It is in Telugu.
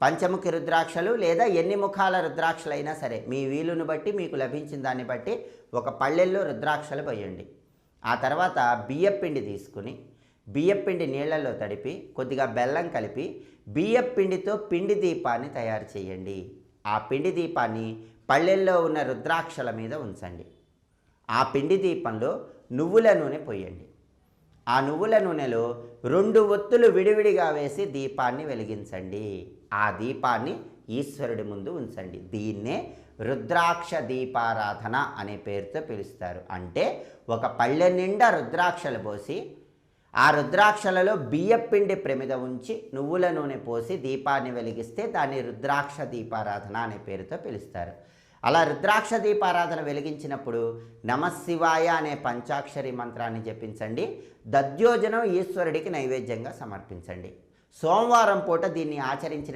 పంచముఖి రుద్రాక్షలు లేదా ఎన్ని ముఖాల రుద్రాక్షలైనా సరే మీ వీలును బట్టి మీకు లభించిన దాన్ని బట్టి ఒక పళ్ళెల్లో రుద్రాక్షలు పోయండి. ఆ తర్వాత బియ్యపిండి తీసుకుని బియ్యపిండి నీళ్లలో తడిపి కొద్దిగా బెల్లం కలిపి బియ్యపిండితో పిండి దీపాన్ని తయారు చేయండి. ఆ పిండి దీపాన్ని పళ్ళెల్లో ఉన్న రుద్రాక్షల మీద ఉంచండి. ఆ పిండి దీపంలో నువ్వుల నూనె పోయండి. ఆ నువ్వుల నూనెలో 2 ఒత్తులు విడివిడిగా వేసి దీపాన్ని వెలిగించండి. ఆ దీపాన్ని ఈశ్వరుడి ముందు ఉంచండి. దీన్నే రుద్రాక్ష దీపారాధన అనే పేరుతో పిలుస్తారు. అంటే ఒక పళ్ళె నిండా రుద్రాక్షలు పోసి ఆ రుద్రాక్షలలో బియ్యపిండి ప్రమిద ఉంచి నువ్వుల నూనె పోసి దీపాన్ని వెలిగిస్తే దాన్ని రుద్రాక్ష దీపారాధన అనే పేరుతో పిలుస్తారు. అలా రుద్రాక్ష దీపారాధన వెలిగించినప్పుడు నమశివాయ అనే పంచాక్షరి మంత్రాన్ని జపించండి. దధ్యోజనం ఈశ్వరుడికి నైవేద్యంగా సమర్పించండి. సోమవారం పూట దీన్ని ఆచరించిన